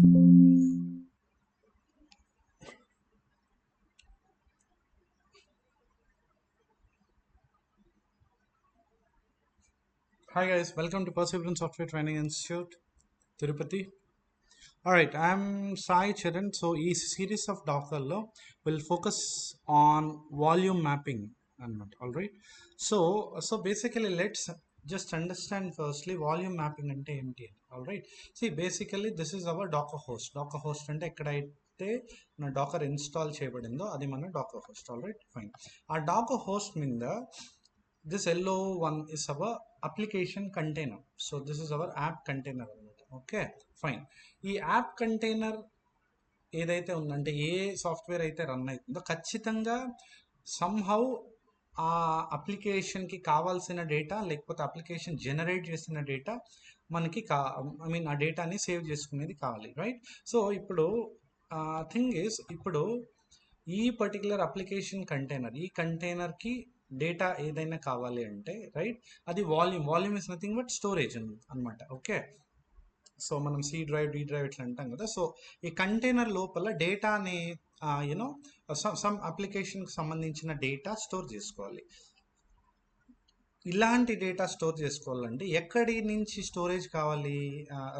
Hi guys, welcome to Perseverance Software Training Institute, Tirupati. Alright, I'm Sai Charan. So, ఈ series of Dockerలో will focus on volume mapping. Alright. So basically, let's just understand firstly volume mapping అంటే ఏంటి అని. Alright. See, basically this is our Docker host. Docker host అంటే ఎక్కడైతే మన Dakar install చేయబడిందో అది మన డాకర్ హోస్ట్. Alright, fine. ఆ డాకర్ హోస్ట్ మీద this yellow one is our application container. So this is our app container. Okay, fine. ఈ app container ఏదైతే ఉందంటే ఏ సాఫ్ట్వేర్ అయితే రన్ అవుతుందో ఖచ్చితంగా సమ్హౌ ఆ అప్లికేషన్కి కావాల్సిన డేటా లేకపోతే అప్లికేషన్ జనరేట్ చేసిన డేటా మనకి ఆ డేటాని సేవ్ చేసుకునేది కావాలి, రైట్? సో ఇప్పుడు థింగ్ ఈస్, ఇప్పుడు ఈ పర్టికులర్ అప్లికేషన్ కంటైనర్, ఈ కంటైనర్కి డేటా ఏదైనా కావాలి అంటే, రైట్, అది volume is nothing but storage అనమాట. ఓకే, సో మనం సి డ్రైవ్, డి డ్రైవ్ ఇట్లా అంటాం కదా. సో ఈ కంటైనర్ లోపల డేటాని యూనో సమ్ అప్లికేషన్కి సంబంధించిన డేటా స్టోర్ చేసుకోవాలి. ఇలాంటి డేటా స్టోర్ చేసుకోవాలంటే ఎక్కడి నుంచి స్టోరేజ్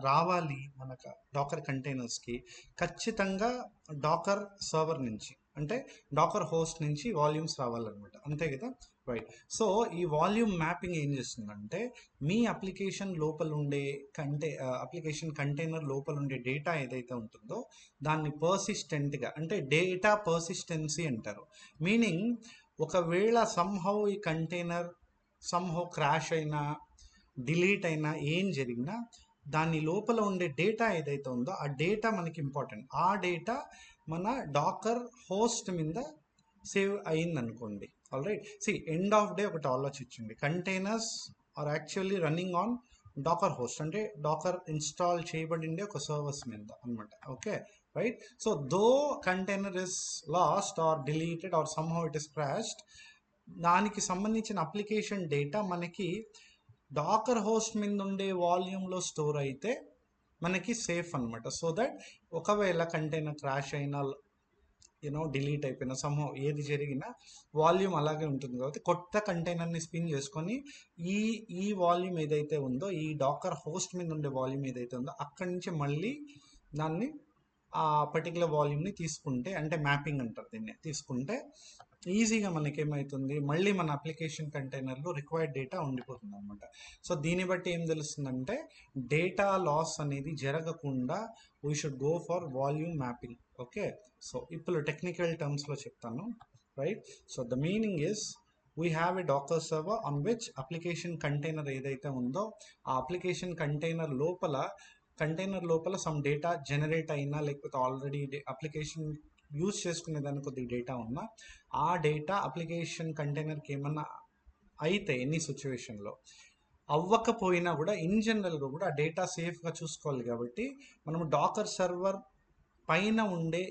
రావాలి మనకు డాకర్ కంటైనర్స్కి? ఖచ్చితంగా డాకర్ సర్వర్ నుంచి, అంటే డాకర్ హోస్ట్ నుంచి వాల్యూమ్స్ రావాలన్నమాట, అంతే కదా, రైట్? సో ఈ వాల్యూమ్ మ్యాపింగ్ ఏం చేస్తుందంటే మీ అప్లికేషన్ లోపల ఉండే అప్లికేషన్ కంటైనర్ లోపల ఉండే డేటా ఏదైతే ఉంటుందో దాన్ని పర్సిస్టెంట్గా, అంటే డేటా పర్సిస్టెన్సీ అంటారు. మీనింగ్, ఒకవేళ సమ్హౌ ఈ కంటైనర్ సమ్హౌ క్రాష్ అయినా, డిలీట్ అయినా, ఏం జరిగినా దాని లోపల ఉండే డేటా ఏదైతే ఉందో ఆ డేటా మనకి ఇంపార్టెంట్. ఆ డేటా మన డాకర్ హోస్ట్ మీద సేవ్ అయింది అనుకోండి. ఆల్రైట్, ఎండ్ ఆఫ్ డే ఒకటి ఆలోచించండి. Containers are actually running on docker host, అంటే డాకర్ ఇన్స్టాల్ చేయబడిండే ఒక సర్వర్స్ మీద అనమాట. Okay, right? So though container is lost or deleted or somehow it is crashed, దానికి సంబంధించిన అప్లికేషన్ డేటా మనకి డాకర్ హోస్ట్ మీద ఉండే వాల్యూమ్లో స్టోర్ అయితే మనకి సేఫ్ అనమాట. సో దట్ ఒకవేళ కంటైనర్ క్రాష్ అయినా, డిలీట్ అయిపోయినా, సమ్హౌ ఏది జరిగినా వాల్యూమ్ అలాగే ఉంటుంది. కాబట్టి కొత్త కంటైనర్ని స్పిన్ చేసుకొని ఈ ఈ వాల్యూమ్ ఏదైతే ఉందో, ఈ డాకర్ హోస్ట్ మీద ఉండే వాల్యూమ్ ఏదైతే ఉందో అక్కడి నుంచి మళ్ళీ దాన్ని ఆ పర్టికులర్ వాల్యూమ్ని తీసుకుంటే, అంటే మ్యాపింగ్ అంటారు దీన్ని, తీసుకుంటే ఈజీగా మనకేమవుతుంది, మళ్ళీ మన అప్లికేషన్ కంటైనర్లో రిక్వైర్డ్ డేటా ఉండిపోతుంది అనమాట. సో దీన్ని బట్టి ఏం తెలుస్తుందంటే డేటా లాస్ అనేది జరగకుండా we should go for volume mapping. Okay, so ఇప్పుడు టెక్నికల్ టర్మ్స్లో చెప్తాను, right? So the meaning is, we have a docker server on which application container ఏదైతే ఉందో ఆ అప్లికేషన్ కంటైనర్ లోపల సమ్ డేటా జనరేట్ అయినా, లేకపోతే ఆల్రెడీ అప్లికేషన్ యూజ్ చేసుకునే దాని కొద్దిగా డేటా ఉన్నా, ఆ డేటా అప్లికేషన్ కంటైనర్కి ఏమన్నా అయితే ఎనీ సిచ్యువేషన్లో అవ్వకపోయినా కూడా ఇన్ జనరల్గా కూడా ఆ డేటా సేఫ్గా చూసుకోవాలి. కాబట్టి మనము డాకర్ సర్వర్ పైన ఉండే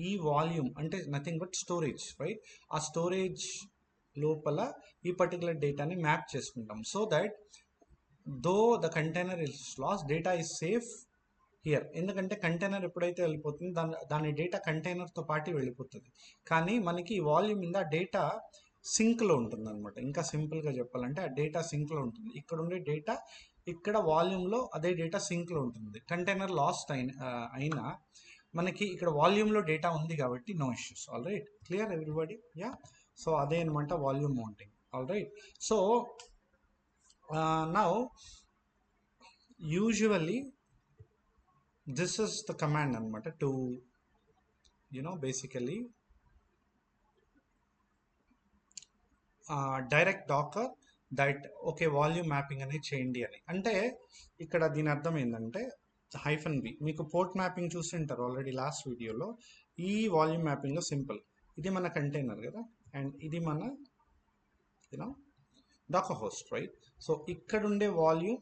ఈ వాల్యూమ్ అంటే నథింగ్ బట్ స్టోరేజ్, రైట్? ఆ స్టోరేజ్ లోపల ఈ పర్టికులర్ డేటాని మ్యాప్ చేసుకుంటాం. So that though the container is loss, data is safe here. ఎందుకంటే కంటైనర్ ఎప్పుడైతే వెళ్ళిపోతుందో దాని డేటా కంటైనర్తో పాటు వెళ్ళిపోతుంది. కానీ మనకి ఈ వాల్యూమ్ మీద డేటా సింక్లో ఉంటుంది అనమాట. ఇంకా సింపుల్గా చెప్పాలంటే ఆ డేటా సింక్లో ఉంటుంది. ఇక్కడ ఉండే డేటా ఇక్కడ వాల్యూమ్లో అదే డేటా సింక్లో ఉంటుంది. కంటైనర్ లాస్ట్ అయినా మనకి ఇక్కడ వాల్యూమ్లో డేటా ఉంది కాబట్టి no issues. All right, clear everybody? Yeah, so అదే అనమాట volume mounting. All right, so now usually this is the command anamata to basically direct docker that okay volume mapping అనేది చేయండి అని. అంటే ఇక్కడ దీని అర్థం ఏంటంటే -v, మీకు పోర్ట్ మ్యాపింగ్ చూస్తుంటారు ఆల్రెడీ లాస్ట్ వీడియోలో. ఈ వాల్యూమ్ మ్యాపింగ్లో సింపుల్, ఇది మన కంటైనర్ కదా, అండ్ ఇది మన డాకర్ హోస్ట్, రైట్? సో ఇక్కడ ఉండే volume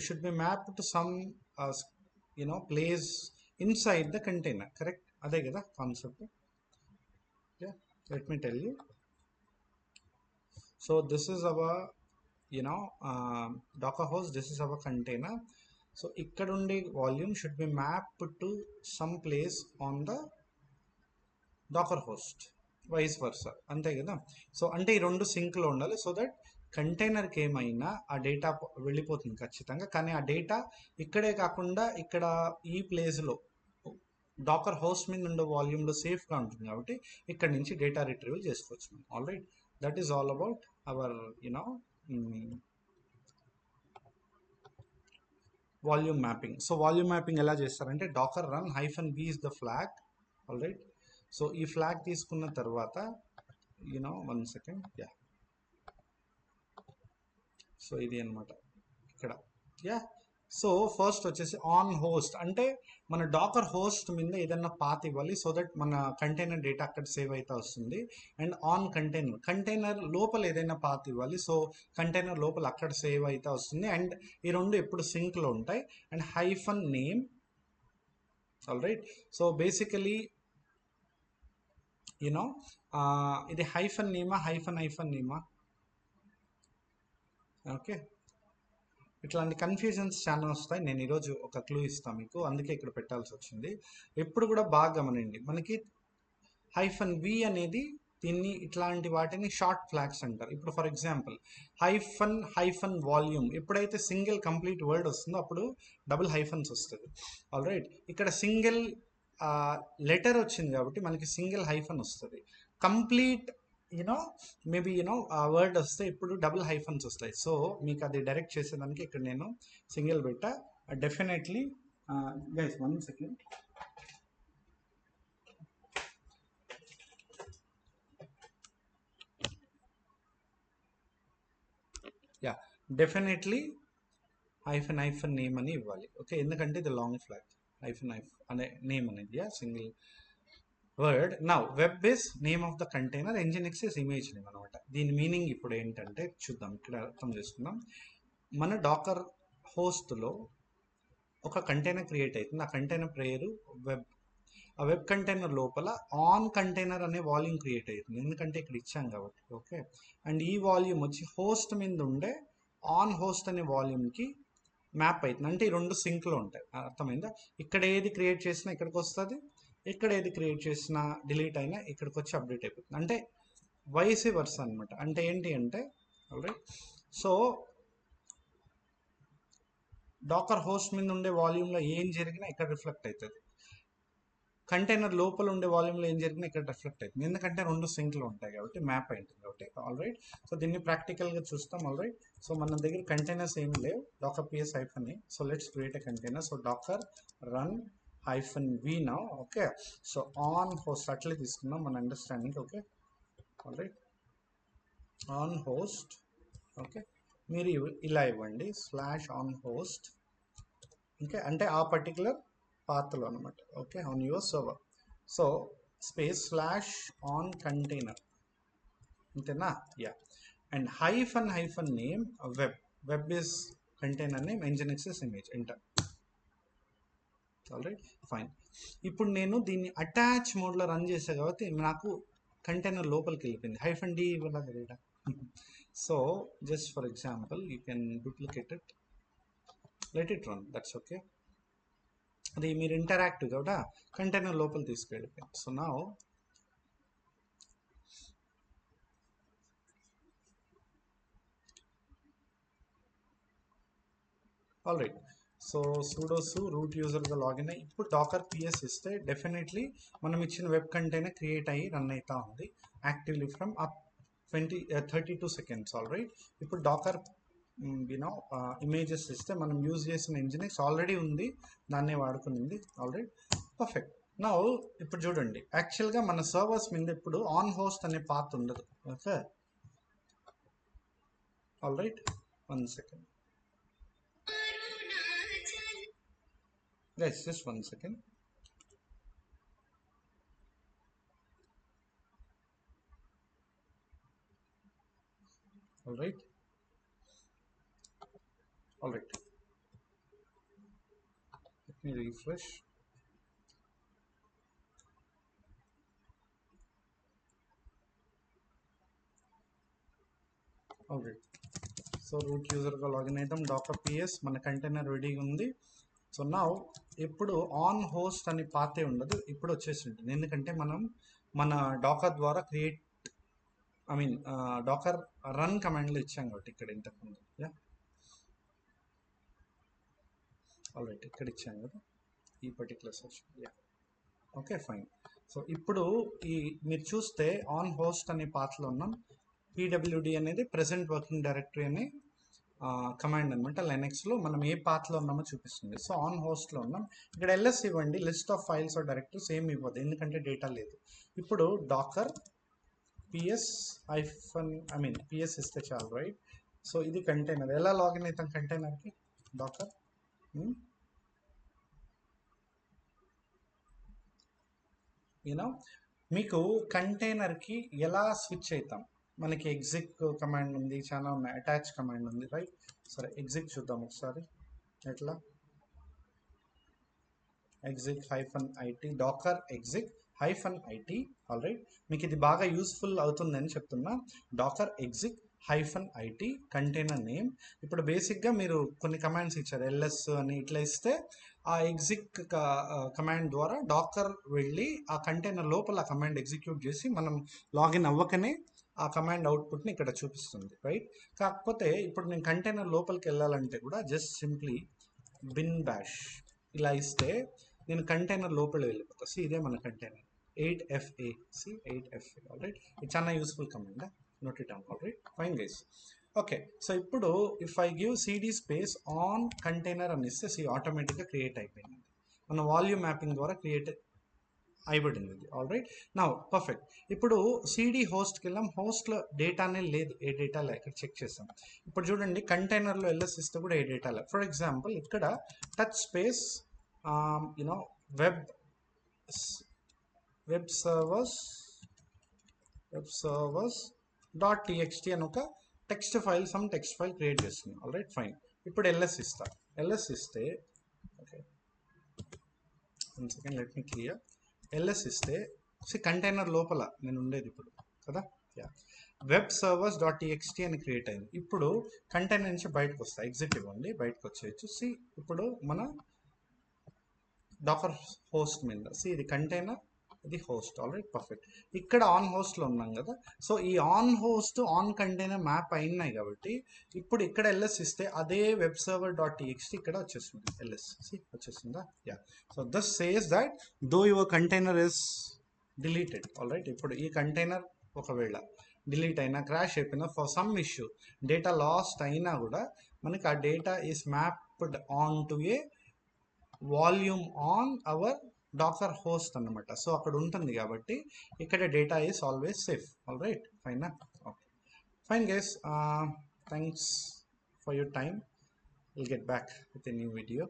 should be mapped to some place inside the container, correct? అదే కదా concept. yeah, let me tell you. So this is our docker host, this is our container. So ఇక్కడ ఉండే volume should be map to some place on the docker host, vice versa, అంతే కదా. So అంటే ఈ రెండు సింక్లో ఉండాలి so that కంటైనర్కి ఏమైనా ఆ డేటా వెళ్ళిపోతుంది ఖచ్చితంగా. కానీ ఆ డేటా ఇక్కడే కాకుండా ఇక్కడ ఈ ప్లేస్లో డాకర్ హోస్ట్ మీద ఉండే వాల్యూమ్లో సేఫ్గా ఉంటుంది కాబట్టి ఇక్కడ నుంచి డేటా రిట్రీవల్ చేసుకోవచ్చు మనం. All right, that is all about our you know volume mapping. So volume mapping ఎలా చేస్తారంటే docker run -v is the flag. All right, so ఈ ఫ్లాగ్ తీసుకున్న తర్వాత వన్ సెకండ్, యా, సో ఇది అనమాట ఇక్కడ. యా, సో ఫస్ట్ వచ్చేసి ఆన్ హోస్ట్ అంటే మన డాకర్ హోస్ట్ మీద ఏదైనా పాత్ ఇవ్వాలి సో దట్ మన కంటైనర్ డేటా అక్కడ సేవ్ అయితే వస్తుంది. అండ్ ఆన్ కంటైనర్ లోపల ఏదైనా పాత్ ఇవ్వాలి, సో కంటైనర్ లోపల అక్కడ సేవ్ అయితే వస్తుంది. అండ్ ఈ రెండు ఎప్పుడు సింక్లో ఉంటాయి. And -name. All right, so basically ఇది -name నేమా. ఓకే, ఇట్లాంటి కన్ఫ్యూజన్స్ చాలా వస్తాయి. నేను ఈరోజు ఒక క్లూ ఇస్తాను మీకు, అందుకే ఇక్కడ పెట్టాల్సి వచ్చింది. ఎప్పుడు కూడా బాగా గమనండి, మనకి -v అనేది దీన్ని ఇట్లాంటి వాటిని షార్ట్ ఫ్లాగ్స్ అంటారు. ఇప్పుడు ఫర్ ఎగ్జాంపుల్ -వాల్యూమ్ ఎప్పుడైతే సింగిల్ కంప్లీట్ వర్డ్ వస్తుందో అప్పుడు డబుల్ హైఫన్స్ వస్తుంది. ఆల్ రైట్, ఇక్కడ సింగిల్ లెటర్ వచ్చింది కాబట్టి మనకి సింగిల్ హైఫన్ వస్తుంది. కంప్లీట్ మేబీ ఆ వర్డ్ వస్తే ఇప్పుడు డబుల్ హైఫన్స్ వస్తాయి. సో మీకు అది డైరెక్ట్ చేసేదానికి ఇక్కడ నేను సింగిల్ పెట్టా. Definitely guys, one second, yeah, definitely -name అని ఇవ్వాలి. ఓకే, ఎందుకంటే ఇది లాంగ్ ఫ్లాగ్. అనే నేమ్ అనేది, yeah, single word. Now web is name of the container, nginx is image name అనమాట. దీని మీనింగ్ ఇప్పుడు ఏంటంటే చూద్దాం, ఇక్కడ అర్థం చేసుకుందాం. మన డాకర్ హోస్ట్లో ఒక కంటైనర్ క్రియేట్ అవుతుంది. ఆ కంటైనర్ పేరు వెబ్. ఆ వెబ్ కంటైనర్ లోపల ఆన్ కంటైనర్ అనే వాల్యూమ్ క్రియేట్ అవుతుంది, ఎందుకంటే ఇక్కడ ఇచ్చాం కాబట్టి. ఓకే, అండ్ ఈ వాల్యూమ్ వచ్చి హోస్ట్ మీద ఉండే ఆన్ హోస్ట్ అనే వాల్యూమ్కి మ్యాప్ అవుతుంది. అంటే ఈ రెండు సింక్లో ఉంటాయి, అర్థమైందా. ఇక్కడ ఏది క్రియేట్ చేసినా ఇక్కడికి వస్తుంది, ఇక్కడ ఏది క్రియేట్ చేసినా డిలీట్ అయినా ఇక్కడికి వచ్చి అప్డేట్ అయిపోతుంది. అంటే వైస్ వర్స్ అనమాట. అంటే ఏంటి అంటే, ఆల్రైట్, సో డాకర్ హోస్ట్ మీద ఉండే వాల్యూమ్లో ఏం జరిగినా ఇక్కడ రిఫ్లెక్ట్ అవుతుంది, కంటైనర్ లోపల ఉండే వాల్యూమ్లో ఏం జరిగినా ఇక్కడ రిఫ్లెక్ట్ అవుతుంది, ఎందుకంటే రెండు సింక్లో ఉంటాయి కాబట్టి, మ్యాప్ అవుతుంది కాబట్టి. ఆల్ రైట్, సో దీన్ని ప్రాక్టికల్గా చూస్తాం. ఆల్ రైట్, సో మన దగ్గర కంటైనర్స్ ఏం లేవు, docker ps -e. So let's create a container. So docker run -v now. Okay, so on host అట్లే తీసుకున్నాం మన understanding. Okay, all right, on host. Okay, మీరు ఇలా ఇవ్వండి /on host. ఓకే, అంటే ఆ పర్టికులర్ పాత్రలో అనమాట. Okay, on your server. So space /on container, అంతేనా. Yeah, and -name web is container name, nginx is image. Enter. All right, fine. ఇప్పుడు నేను దీన్ని అటాచ్ మోడ్లో రన్ చేసా కాబట్టి నాకు కంటైనర్ లోపలికి వెళ్ళిపోయింది. -d ఇవ్వాలి data. So just for example you can duplicate it, let it run, that's okay. అది మీరు ఇంటరాక్టివ్ కాబట్టి కంటైనర్ లోపల తీసుకెళ్ళిపోయింది. So now all right, so sudo root యూజర్గా లాగిన్ అయ్యి ఇప్పుడు డాకర్ ps ఇస్తే డెఫినెట్లీ మనం ఇచ్చిన వెబ్ కంటైనర్ క్రియేట్ అయ్యి రన్ అవుతా ఉంది actively from up 32 seconds. All right, ఇప్పుడు డాకర్ ఇమేజెస్ ఇస్తే మనం యూజ్ చేసిన nginx ఆల్రెడీ ఉంది, దాన్నే వాడుకునింది. All right, perfect. నా ఇప్పుడు చూడండి, యాక్చువల్గా మన సర్వర్స్ మీద ఇప్పుడు ఆన్ హోస్ట్ అనే పాత్ ఉండదు. Okay, all right, one second guys, just one second. All right, let me refresh. All right, so root యూజర్గా లాగిన్ అవుతాం. డాకర్ ps మన కంటైనర్ రెడీగా ఉంది. సో నా ఇప్పుడు ఆన్ హోస్ట్ అని పాతే ఉండదు, ఇప్పుడు వచ్చేసి ఉంటుంది. ఎందుకంటే మనం మన డాకర్ ద్వారా క్రియేట్ డాకర్ రన్ కమాండ్లో ఇచ్చాం కాబట్టి ఇక్కడ ఇంతకుముందు. యా ఆల్రైట్, ఇక్కడ ఇచ్చాం కదా ఈ particular session. Yeah okay fine. So ఇప్పుడు ఈ మీరు చూస్తే ఆన్ హోస్ట్ అనే పాత్రలో ఉన్నాం. పీడబ్ల్యూడి అనేది ప్రెసెంట్ వర్కింగ్ డైరెక్టరీ అనే కమాండ్ అనమాట. లైనెక్స్లో మనం ఏ పాత్రలో ఉన్నామో చూపిస్తుంది. సో ఆన్ హోస్ట్లో ఉన్నాం. ఇక్కడ ఎల్ఎస్ ఇవ్వండి, list of files or directories ఏమి ఇవ్వదు ఎందుకంటే డేటా లేదు. ఇప్పుడు డాకర్ పిఎస్ పిఎస్ ఇస్తే చాలు, రైట్? సో ఇది కంటైనర్. ఎలా లాగిన్ అవుతాం కంటైనర్కి? డాకర్ యూనో మీకు కంటైనర్కి ఎలా స్విచ్ అవుతాం? మనకి ఎగ్జిక్ కమాండ్ ఉంది, చాలా ఉన్నాయి, అటాచ్ కమాండ్ ఉంది, రైట్? సరే ఎగ్జిక్ చూద్దాం ఒకసారి. ఎట్లా? Exec -it, docker exec -it. All right, మీకు ఇది బాగా యూస్ఫుల్ అవుతుందని చెప్తున్నా. Docker exec -it container name. ఇప్పుడు బేసిక్గా మీరు కొన్ని కమాండ్స్ ఇచ్చారు, ఎల్ఎస్ అని ఇట్లా ఇస్తే ఆ ఎగ్జిక్ కమాండ్ ద్వారా డాకర్ వెళ్ళి ఆ కంటైనర్ లోపల ఆ కమాండ్ ఎగ్జిక్యూట్ చేసి మనం లాగిన్ అవ్వకనే ఆ కమాండ్ అవుట్పుట్ని ఇక్కడ చూపిస్తుంది, రైట్? కాకపోతే ఇప్పుడు నేను కంటైనర్ లోపలికి వెళ్ళాలంటే కూడా జస్ట్ సింప్లీ బిన్ బ్యాష్ ఇలా ఇస్తే నేను కంటైనర్ లోపల వెళ్ళిపోతా. ఇదే మన container 8FA. 8FA. All right, ఇది చాలా useful command, note it down. All right fine guys. Okay, so ఇప్పుడు if I give CD space on container అని ఇస్తే ఆటోమేటిక్గా క్రియేట్ అయిపోయింది. మన వాల్యూమ్ మ్యాపింగ్ ద్వారా క్రియేట్ అయిపడింది ఇది. ఆల్ రైట్, నా పర్ఫెక్ట్. ఇప్పుడు సిడి హోస్ట్కి వెళ్ళాం, హోస్ట్లో డేటానే లేదు, ఏ డేటా లే, ఇక్కడ చెక్ చేసాం. ఇప్పుడు చూడండి కంటైనర్లో ఎల్ఎస్ ఇస్తే కూడా ఏ డేటా లే. ఫర్ ఎగ్జాంపుల్ ఇక్కడ touch space web servers .txt అని ఒక text file, text file create చేస్తున్నాం. All right fine. ఇప్పుడు ఎల్ఎస్ ఇస్తా. ఎల్ఎస్ ఇస్తే okay, 1 second, let me clear. LS ఇస్తే కంటైనర్ లోపల నేను ఉండేది ఇప్పుడు కదా. వెబ్ సర్వర్స్ .txt అని క్రియేట్ అయింది. ఇప్పుడు కంటైనర్ నుంచి బయటకు వస్తా, ఎగ్జిట్ ఇవ్వండి, బయటకు వచ్చేయచ్చు. ఇప్పుడు మన డాకర్ హోస్ట్ మీద ఇది కంటైనర్, ఇది హోస్ట్. All right perfect. ఇక్కడ ఆన్ హోస్ట్లో ఉన్నాం కదా. సో ఈ on host on container map అయినాయి కాబట్టి ఇప్పుడు ఇక్కడ ఎల్ఎస్ ఇస్తే అదే వెబ్ సర్వర్ .txt ఇక్కడ వచ్చేస్తుంది, ఎల్ఎస్ వచ్చేస్తుందా? Yeah. So this says that though your container is deleted. All right, ఇప్పుడు ఈ కంటైనర్ ఒకవేళ డిలీట్ అయినా, క్రాష్ అయిపోయినా, for some issue data lost అయినా కూడా మనకి ఆ data is mapped on to a volume on our docker host అన్నమాట. సో అక్కడ ఉంటుంది కాబట్టి ఇక్కడ data is always safe. All right fine. Okay fine guys, thanks for your time. Will get back with a new video.